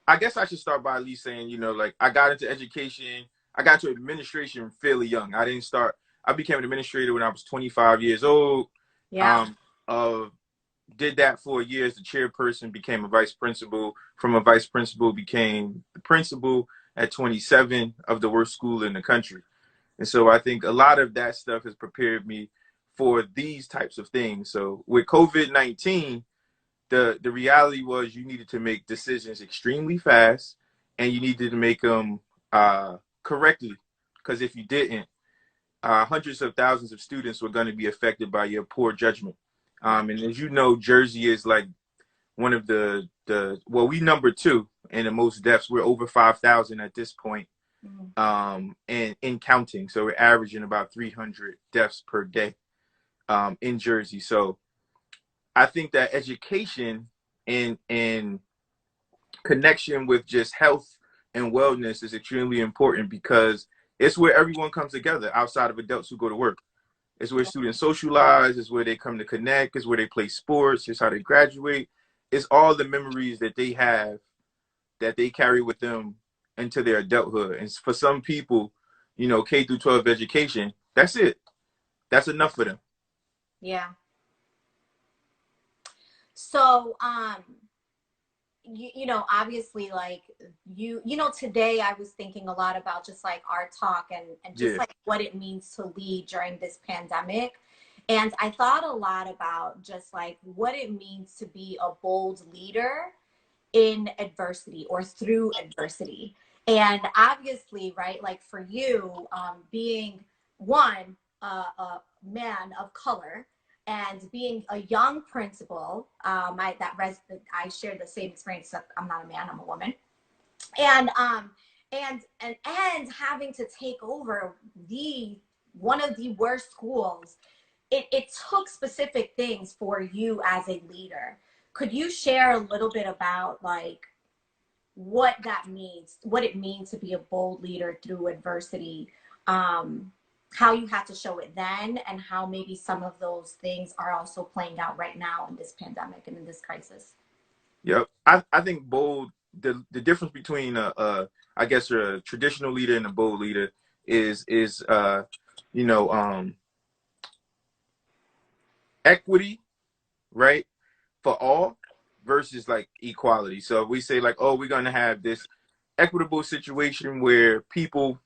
I guess I should start by at least saying, you know, like I got into education, I got into administration fairly young. I became an administrator when I was 25 years old. Yeah. Um, uh, did that for a year as the chairperson, became a vice principal. From a vice principal, became the principal at 27 of the worst school in the country. And so I think a lot of that stuff has prepared me for these types of things. So with COVID-19, the reality was you needed to make decisions extremely fast, and you needed to make them correctly. Because if you didn't, hundreds of thousands of students were going to be affected by your poor judgment. And as you know, Jersey is like one of well, we number two in the most deaths. We're over 5,000 at this point, and in counting. So we're averaging about 300 deaths per day in Jersey. So I think that education and connection with just health and wellness is extremely important, because it's where everyone comes together outside of adults who go to work. It's where students socialize. It's where they come to connect. It's where they play sports. It's how they graduate. It's all the memories that they have that they carry with them into their adulthood. And for some people, you know, K through 12 education, that's it. That's enough for them. Yeah. So, you know, obviously, like you know, today I was thinking a lot about just like our talk and just Yeah. like what it means to lead during this pandemic. And I thought a lot about just like what it means to be a bold leader in adversity or through adversity. And obviously, right, like for you, being one, a man of color, and being a young principal, I shared the same experience, except I'm not a man, I'm a woman. And and having to take over the one of the worst schools, it took specific things for you as a leader. Could you share a little bit about like what that means, what it means to be a bold leader through adversity, how you had to show it then, and how maybe some of those things are also playing out right now in this pandemic and in this crisis? Yep. I think bold, the difference between I guess a traditional leader and a bold leader is you know, equity, right? For all versus like equality. So if we say like, oh, we're gonna have this equitable situation where people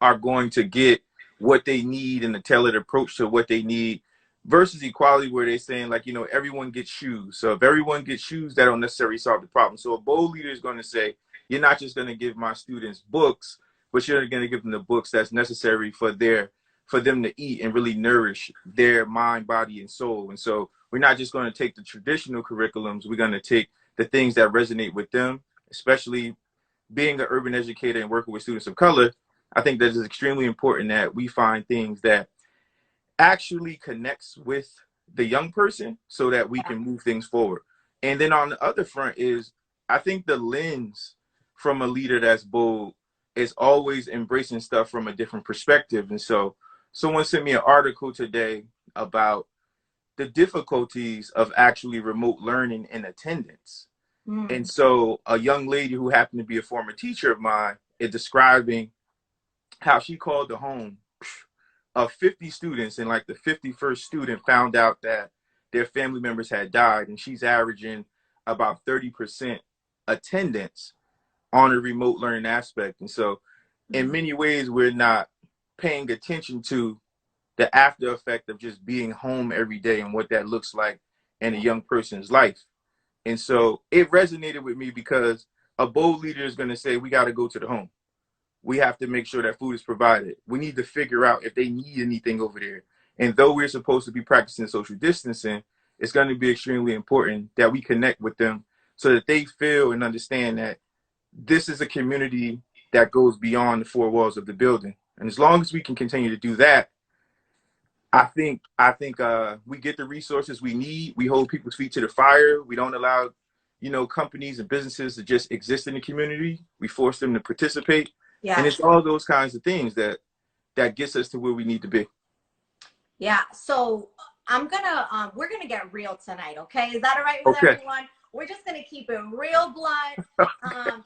are going to get what they need and a tailored approach to what they need, versus equality where they're saying like, you know, everyone gets shoes. So if everyone gets shoes, that don't necessarily solve the problem. So a bold leader is going to say, you're not just going to give my students books, but you're going to give them the books that's necessary for them to eat and really nourish their mind, body, and soul. And so we're not just going to take the traditional curriculums. We're going to take the things that resonate with them, especially being an urban educator and working with students of color. I think that it's extremely important that we find things that actually connects with the young person so that we can move things forward. And then on the other front is, I think the lens from a leader that's bold is always embracing stuff from a different perspective. And so someone sent me an article today about the difficulties of actually remote learning and attendance. And so a young lady who happened to be a former teacher of mine is describing how she called the home of 50 students, and like the 51st student found out that their family members had died, and she's averaging about 30% attendance on a remote learning aspect. And so in many ways, we're not paying attention to the after effect of just being home every day and what that looks like in a young person's life. And so it resonated with me, because a bold leader is going to say, we got to go to the home. We have to make sure that food is provided. We need to figure out if they need anything over there. And though we're supposed to be practicing social distancing, it's going to be extremely important that we connect with them so that they feel and understand that this is a community that goes beyond the four walls of the building. And as long as we can continue to do that, I think we get the resources we need. We hold people's feet to the fire. We don't allow, you know, companies and businesses to just exist in the community. We force them to participate. And it's Yes. all those kinds of things that gets us to where we need to be. Yeah. So we're gonna get real tonight, okay? Is that all right with Okay. everyone? we're just going to keep it real blunt.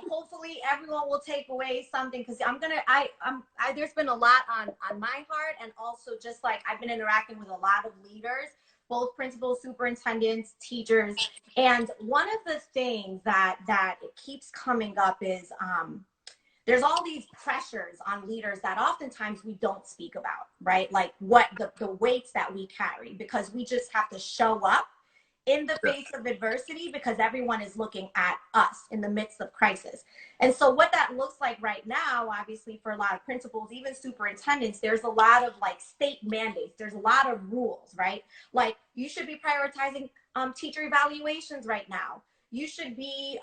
Hopefully everyone will take away something, because there's been a lot on my heart, and also just like I've been interacting with a lot of leaders, both principals, superintendents, teachers, and one of the things that it keeps coming up is there's all these pressures on leaders that oftentimes we don't speak about, right? Like what the weights that we carry, because we just have to show up in the face of adversity because everyone is looking at us in the midst of crisis. And so what that looks like right now, obviously for a lot of principals, even superintendents, there's a lot of like state mandates. There's a lot of rules, right? Like you should be prioritizing teacher evaluations right now. You should be,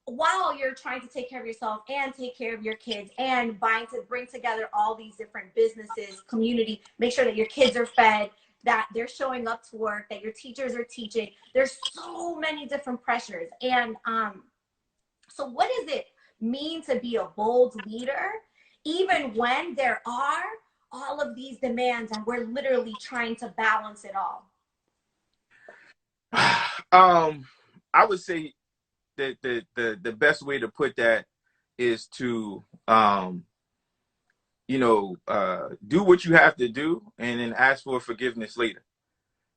while you're trying to take care of yourself and take care of your kids and bring together all these different businesses, community, make sure that your kids are fed, that they're showing up to work, that your teachers are teaching. There's so many different pressures. And so what does it mean to be a bold leader, even when there are all of these demands and we're literally trying to balance it all? I would say that the best way to put that is to do what you have to do and then ask for forgiveness later,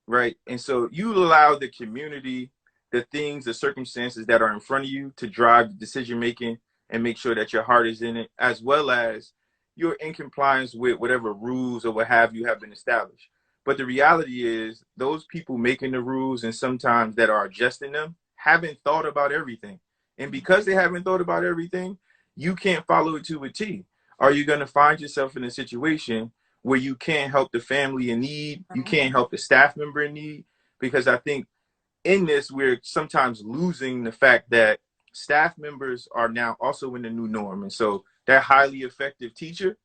right? And so you allow the community, the things, the circumstances that are in front of you to drive the decision making and make sure that your heart is in it, as well as you're in compliance with whatever rules or what have you have been established. But the reality is those people making the rules and sometimes that are adjusting them haven't thought about everything. And because they haven't thought about everything, you can't follow it to a T. Are you going to find yourself in a situation where you can't help the family in need, you can't help the staff member in need? Because I think in this, we're sometimes losing the fact that staff members are now also in the new norm. And so that highly effective teacher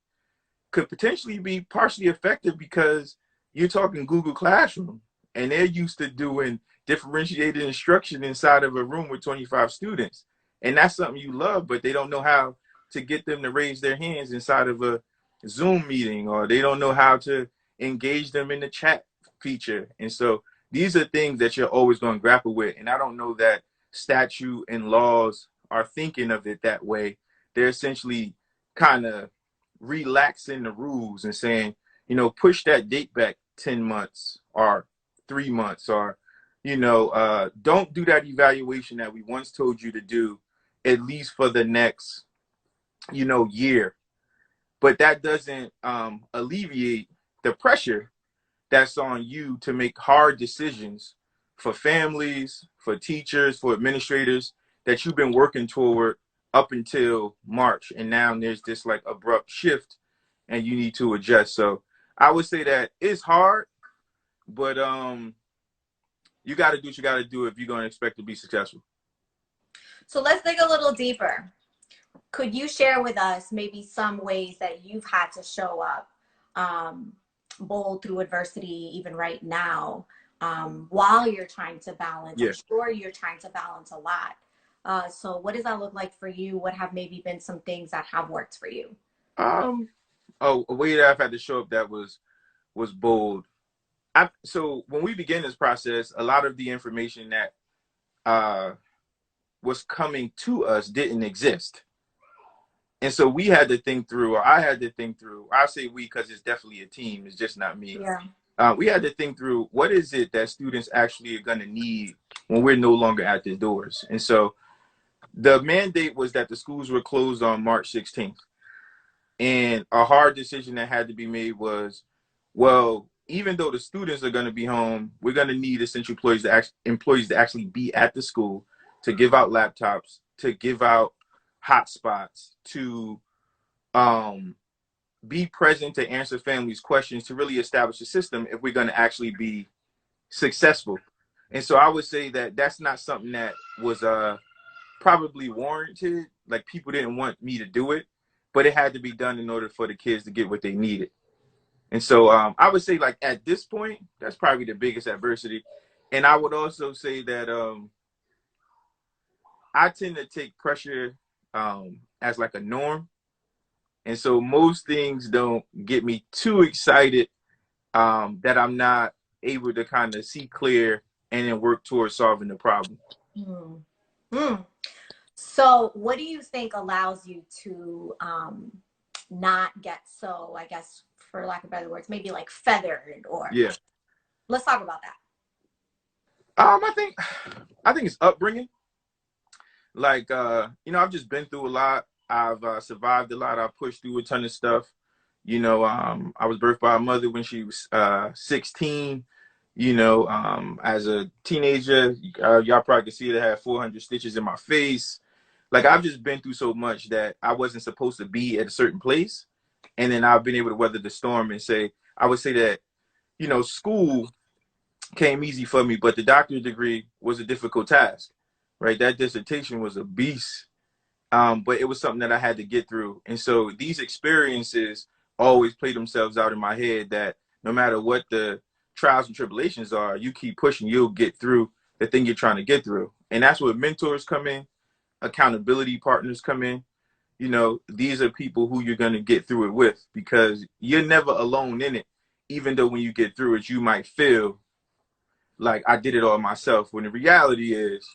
could potentially be partially effective because you're talking Google Classroom and they're used to doing differentiated instruction inside of a room with 25 students. And that's something you love, but they don't know how to get them to raise their hands inside of a Zoom meeting, or they don't know how to engage them in the chat feature. And so these are things that you're always going to grapple with. And I don't know that statute and laws are thinking of it that way. They're essentially kind of relaxing the rules and saying, push that date back 10 months or 3 months, or, don't do that evaluation that we once told you to do, at least for the next, year. But that doesn't alleviate the pressure that's on you to make hard decisions for families, for teachers, for administrators that you've been working toward up until March. And now there's this like abrupt shift and you need to adjust. So I would say that it's hard, but you got to do what you got to do if you're going to expect to be successful. So let's dig a little deeper. Could you share with us maybe some ways that you've had to show up bold through adversity, even right now, while you're trying to balance? I'm sure you're trying to balance a lot. So what does that look like for you? What have maybe been some things that have worked for you? A way that I've had to show up that was bold. So when we began this process, a lot of the information that was coming to us didn't exist. And so we had to think through, or I had to think through, I say we because it's definitely a team, it's just not me. Yeah. We had to think through, what is it that students actually are going to need when we're no longer at the doors? And so the mandate was that the schools were closed on March 16th. And a hard decision that had to be made was, well, even though the students are going to be home, we're going to need essential employees to actually be at the school, to give out laptops, to give out hotspots, to be present to answer families' questions, to really establish a system if we're going to actually be successful. And so I would say that that's not something that was probably warranted. Like, people didn't want me to do it, but it had to be done in order for the kids to get what they needed. And so I would say, like, at this point, that's probably the biggest adversity. And I would also say that I tend to take pressure as like a norm. And so most things don't get me too excited that I'm not able to kind of see clear and then work towards solving the problem. Mm. Mm. So what do you think allows you to not get so, I guess, for lack of better words, maybe like feathered, or Yeah. let's talk about that. I think it's upbringing. Like, I've just been through a lot. I've survived a lot. I've pushed through a ton of stuff. I was birthed by a mother when she was 16. As a teenager, y'all probably can see that I had 400 stitches in my face. Like, I've just been through so much that I wasn't supposed to be at a certain place. And then I've been able to weather the storm and I would say that, school came easy for me, but the doctorate degree was a difficult task, right? That dissertation was a beast, but it was something that I had to get through. And so these experiences always play themselves out in my head that no matter what the trials and tribulations are, you keep pushing, you'll get through the thing you're trying to get through. And that's where mentors come in, accountability partners come in. These are people who you're going to get through it with, because you're never alone in it. Even though when you get through it, you might feel like I did it all myself, when the reality is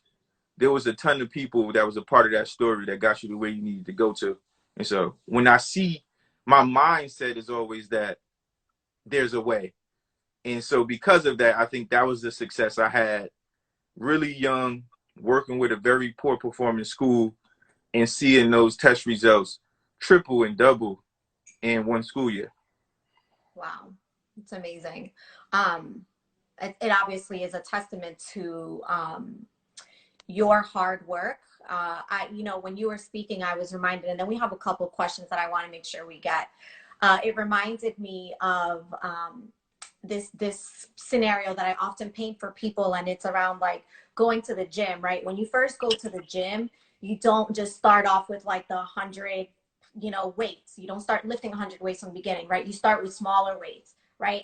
there was a ton of people that was a part of that story that got you to where you needed to go to. And so when I see, my mindset is always that there's a way. And so because of that, I think that was the success I had really young, working with a very poor performing school and seeing those test results triple and double in one school year. Wow, it's amazing. Um, it obviously is a testament to your hard work. When you were speaking, I was reminded, and then we have a couple questions that I want to make sure we get. It reminded me of this scenario that I often paint for people, and it's around like going to the gym, right? When you first go to the gym, you don't just start off with like the 100, weights. You don't start lifting 100 weights from the beginning, right? You start with smaller weights, right?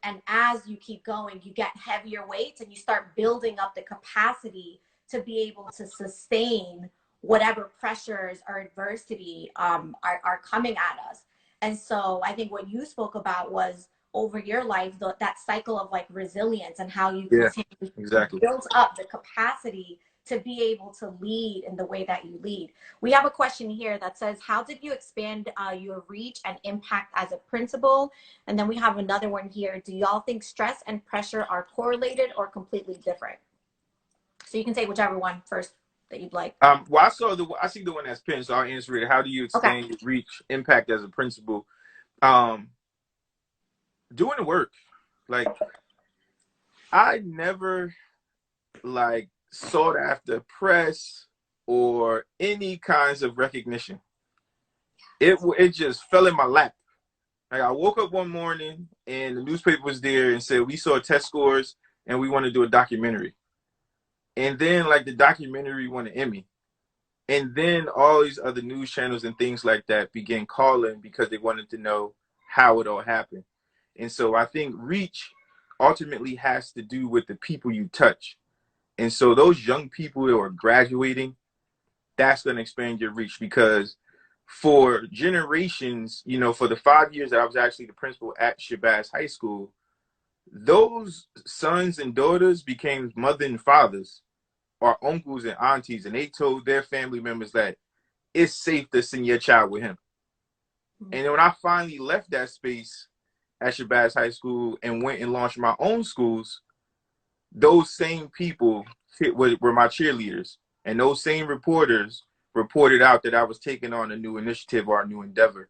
And as you keep going, you get heavier weights and you start building up the capacity to be able to sustain whatever pressures or adversity are coming at us. And so I think what you spoke about was over your life, that cycle of like resilience and how you Yeah, continue to exactly. build up the capacity to be able to lead in the way that you lead. We have a question here that says, how did you expand your reach and impact as a principal? And then we have another one here. Do y'all think stress and pressure are correlated or completely different? So you can take whichever one first that you'd like. Well, I see the one that's pinned, so I'll answer it. How do you Okay. expand your reach, impact as a principal? Um, Doing the work. Like, I never like sought after press or any kinds of recognition. It just fell in my lap. Like, I woke up one morning and the newspaper was there and said we saw test scores and we want to do a documentary. And then like the documentary won an Emmy. And then all these other news channels and things like that began calling because they wanted to know how it all happened. And so I think reach ultimately has to do with the people you touch. And so those young people who are graduating, that's going to expand your reach, because for generations, for the 5 years that I was actually the principal at Shabazz High School, those sons and daughters became mother and fathers or uncles and aunties, and they told their family members that it's safe to send your child with him. And then when I finally left that space at Shabazz High School and went and launched my own schools, those same people were my cheerleaders. And those same reporters reported out that I was taking on a new initiative or a new endeavor.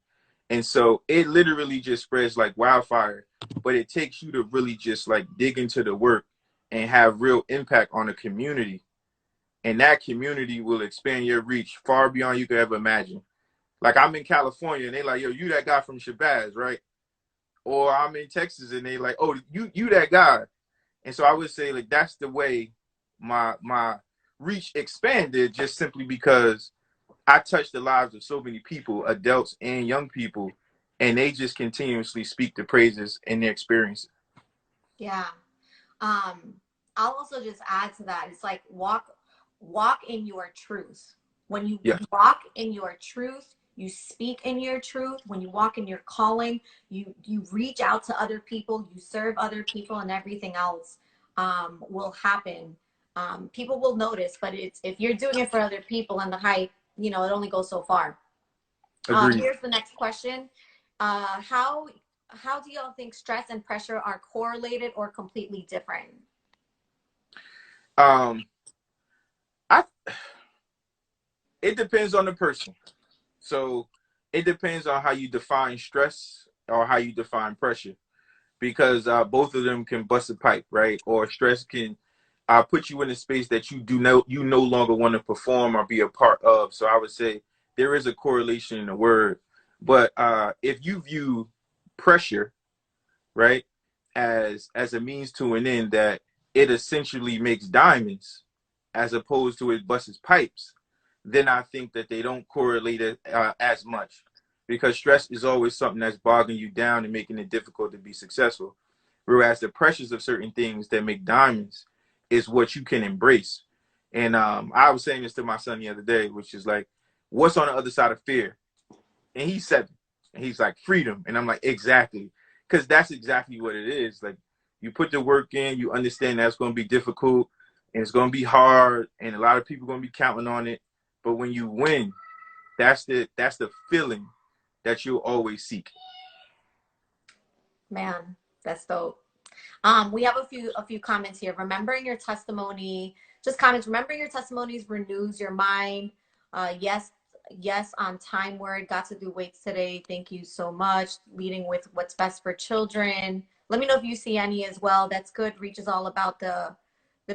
And so it literally just spreads like wildfire, but it takes you to really just like dig into the work and have real impact on the community. And that community will expand your reach far beyond you could ever imagine. Like, I'm in California and they like, yo, you that guy from Shabazz, right? Or I'm in Texas and they like, oh, you that guy. And so I would say like that's the way my reach expanded, just simply because I touched the lives of so many people, adults and young people, and they just continuously speak the praises in their experiences. Yeah. I'll also just add to that. It's like walk in your truth. When you Yeah. walk in your truth, you speak in your truth. When you walk in your calling, you reach out to other people, you serve other people, and everything else will happen People will notice, but it's, if you're doing it for other people and the hype, you know, it only goes so far. Agreed. Here's the next question. How do y'all think stress and pressure are correlated or completely different? Um, I it depends on the person. So it depends on how you define stress or how you define pressure, because both of them can bust a pipe, right? Or stress can put you in a space that you no longer want to perform or be a part of. So I would say there is a correlation in the word, but if you view pressure, right, as a means to an end, that it essentially makes diamonds as opposed to it busts pipes, then I think that they don't correlate it, as much, because stress is always something that's bogging you down and making it difficult to be successful. Whereas the pressures of certain things that make diamonds is what you can embrace. And I was saying this to my son the other day, which is like, what's on the other side of fear? And he's 7. And he's like, freedom. And I'm like, exactly. Because that's exactly what it is. Like, you put the work in, you understand that's going to be difficult and it's going to be hard, and a lot of people are going to be counting on it. But when you win, that's the feeling that you'll always seek. Man, that's dope. We have a few comments here. Remembering your testimony, just comments. Remembering your testimonies renews your mind. Yes, yes, on time word. Got to do weights today. Thank you so much. Leading with what's best for children. Let me know if you see any as well. That's good. Reach is all about the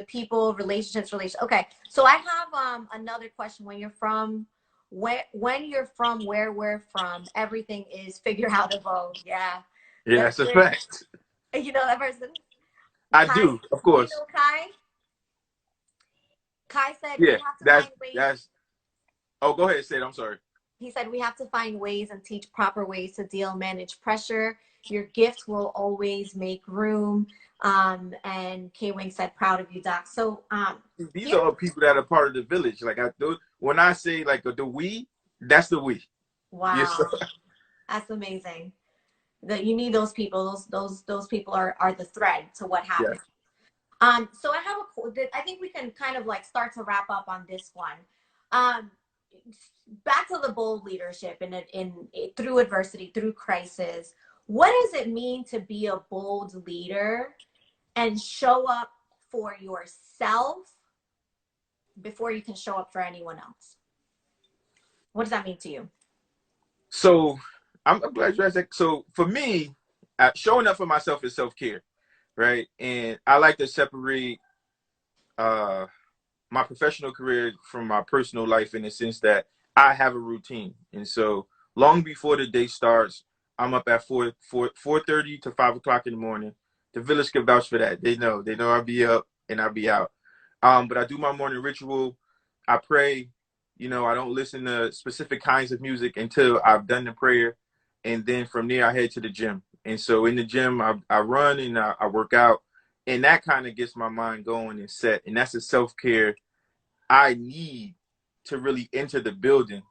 people, relationships, Okay, so I have another question. When you're from where we're from, everything is figure out a vote. Yeah, Yeah, that's that's a it. fact. You know that person? I Kai, do, of do you course. know Kai? Kai said we Yeah, have to that's find ways. that's. Oh, go ahead, say it. I'm sorry. He said we have to find ways and teach proper ways to deal, manage pressure. Your gift will always make room. And K Wing said, proud of you, Doc. So These here, are all people that are part of the village. Like, I do, when I say like the we, that's the we. Yes. wow, that's amazing. That you need those people. Those people are the thread to what Yeah. happens. So I think we can kind of like start to wrap up on this one. Um, Back to the bold leadership in through adversity, through crisis. What does it mean to be a bold leader and show up for yourself before you can show up for anyone else? What does that mean to you? So I'm glad you asked that. So for me, showing up for myself is self-care, right? And I like to separate uh, my professional career from my personal life, in the sense that I have a routine. And so long before the day starts, I'm up at 4:30 to 5 o'clock in the morning. The village can vouch for that. They know I'll be up and I'll be out. But I do my morning ritual. I pray. I don't listen to specific kinds of music until I've done the prayer. And then from there, I head to the gym. And so in the gym, I run and I work out. And that kind of gets my mind going and set. And that's a self-care I need to really enter the building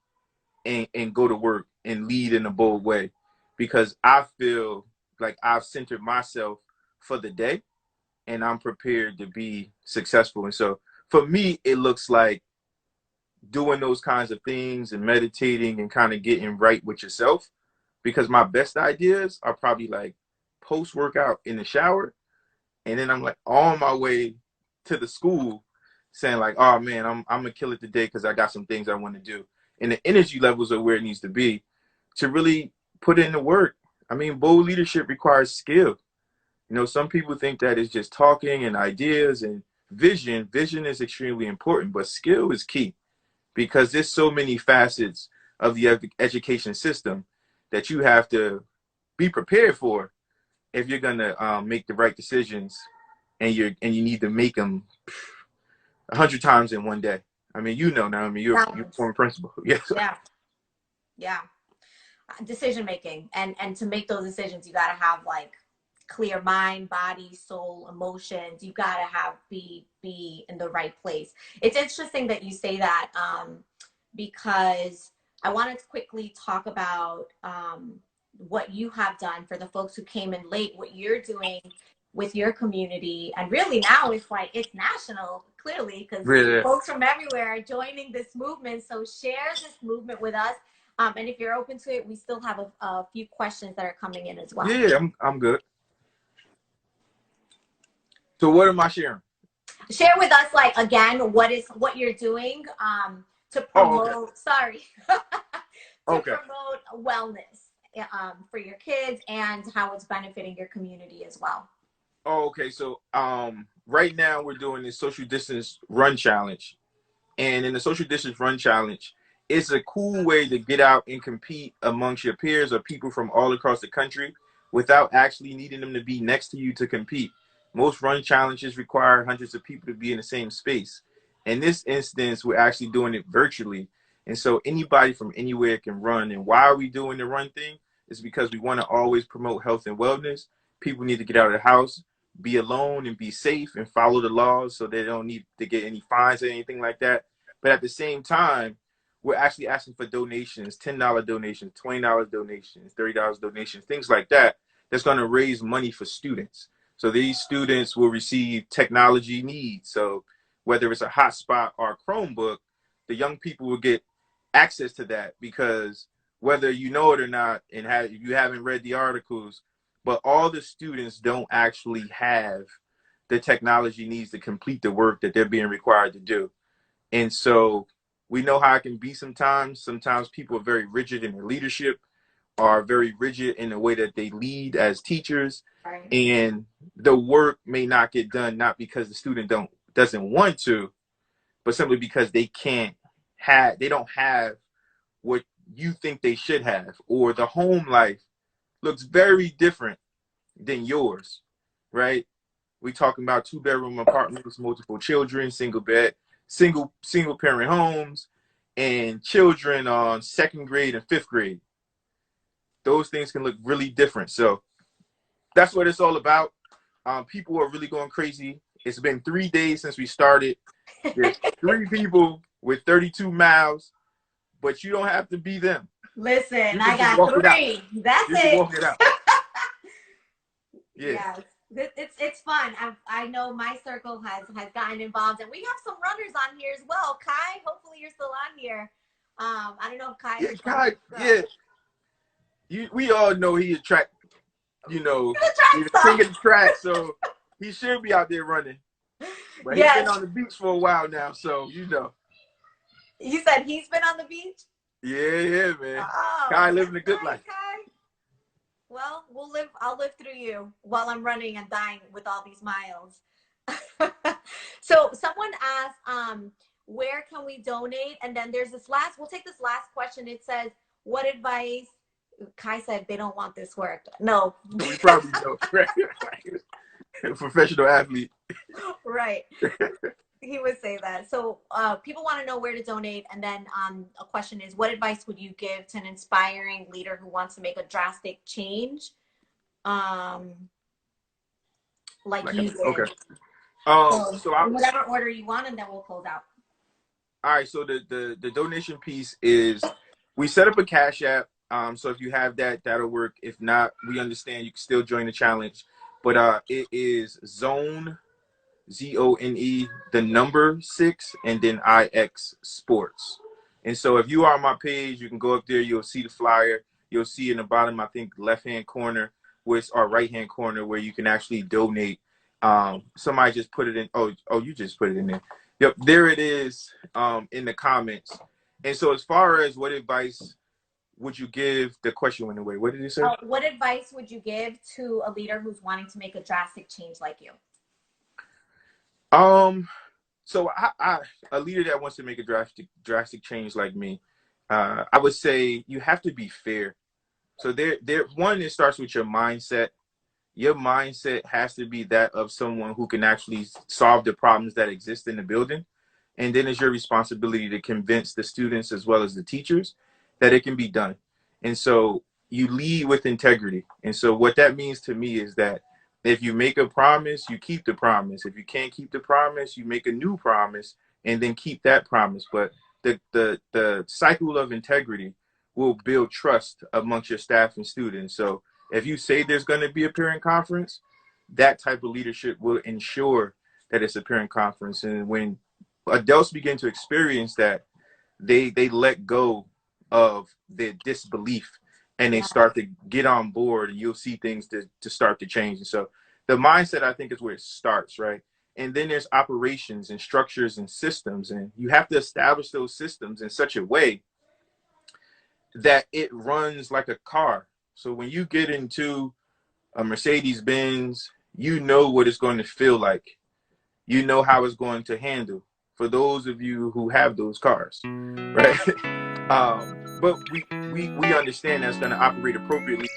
and go to work and lead in a bold way, because I feel like I've centered myself for the day and I'm prepared to be successful. And so for me, it looks like doing those kinds of things and meditating and kind of getting right with yourself, because my best ideas are probably like post workout in the shower. And then I'm like on my way to the school saying like, oh man, I'm gonna kill it today because I got some things I want to do. And the energy levels are where it needs to be to really put in the work. I mean, bold leadership requires skill. Some people think that it's just talking and ideas and vision. Vision is extremely important, but skill is key, because there's so many facets of the education system that you have to be prepared for if you're gonna make the right decisions, and you need to make them 100 times in one day. I mean, now. I mean, you're a Balance. former principal. Yes. Yeah, yeah. Decision making, and to make those decisions, you got to have like clear mind, body, soul, emotions. You got to have be in the right place. It's interesting that you say that, because I wanted to quickly talk about what you have done for the folks who came in late. What you're doing with your community. And really now it's like, it's national, clearly, because Really? folks from everywhere are joining this movement. So share this movement with us. And if you're open to it, we still have a few questions that are coming in as well. Yeah, I'm good. So what am I sharing? Share with us, like, again, what you're doing to promote, Oh, okay. Sorry, to Okay. promote wellness for your kids and how it's benefiting your community as well. Oh, okay. So right now we're doing this social distance run challenge. And in the social distance run challenge, it's a cool way to get out and compete amongst your peers or people from all across the country without actually needing them to be next to you to compete. Most run challenges require hundreds of people to be in the same space. In this instance, we're actually doing it virtually. And so anybody from anywhere can run. And why are we doing the run thing? It's because we want to always promote health and wellness. People need to get out of the house, be alone and be safe and follow the laws so they don't need to get any fines or anything like that. But at the same time, we're actually asking for donations, $10 donations, $20 donations, $30 donations, things like that, that's going to raise money for students. So these students will receive technology needs. So whether it's a hotspot or a Chromebook, the young people will get access to that, because whether you know it or not, and you haven't read the articles, but all the students don't actually have the technology needs to complete the work that they're being required to do. And so we know how it can be sometimes. Sometimes people are very rigid in their leadership, are very rigid in the way that they lead as teachers. Right. And the work may not get done, not because the student doesn't want to, but simply because they don't have what you think they should have, or the home life looks very different than yours, right? We talking about 2-bedroom apartments, multiple children, single parent homes, and children on 2nd grade and 5th grade. Those things can look really different. So that's what it's all about. People are really going crazy. It's been 3 days since we started. There's 3 people with 32 miles, but you don't have to be them. Listen, I got 3. That's you it. Can walk it out. Yeah. Yes. It's fun. I know my circle has gotten involved, and we have some runners on here as well. Kai, hopefully you're still on here. I don't know if Kai. Yeah, Kai. Yeah. We all know he attract. He's the king of the track, so he should be out there running. But he's been on the beach for a while now, so You said he's been on the beach? Yeah, man. Kai living a good life. Kai. Well, I'll live through you while I'm running and dying with all these miles. So someone asked, where can we donate? And then there's we'll take this last question. It says, what advice? Kai said they don't want this work. No. We probably don't. Professional athlete. Right. He would say that. So people want to know where to donate. And then a question is, what advice would you give to an inspiring leader who wants to make a drastic change? Like you did. Okay. So in whatever order you want, and then we'll close out. All right. So the donation piece is, we set up a Cash App. So if you have that, that'll work. If not, we understand. You can still join the challenge. But it is Zone, ZONE, the number 6, and then IX Sports. And so if you are on my page, you can go up there. You'll see the flyer. You'll see in the bottom, I think, left-hand corner, or right-hand corner, where you can actually donate. Somebody just put it in. Oh, you just put it in there. Yep, there it is in the comments. And so as far as what advice would you give, the question went away. What did you say? What advice would you give to a leader who's wanting to make a drastic change like you? So a leader that wants to make a drastic change like me, I would say you have to be fair. So it starts with your mindset. Your mindset has to be that of someone who can actually solve the problems that exist in the building. And then it's your responsibility to convince the students as well as the teachers that it can be done. And so you lead with integrity. And so what that means to me is that if you make a promise, you keep the promise. If you can't keep the promise, you make a new promise and then keep that promise. But the cycle of integrity will build trust amongst your staff and students. So if you say there's going to be a parent conference, that type of leadership will ensure that it's a parent conference. And when adults begin to experience that, they let go of their disbelief and they Yeah. start to get on board, and you'll see things to start to change. And so the mindset, I think, is where it starts, right? And then there's operations and structures and systems, and you have to establish those systems in such a way that it runs like a car. So when you get into a Mercedes Benz, you know what it's going to feel like. You know how it's going to handle. For those of you who have those cars, right? But we understand that's going to operate appropriately.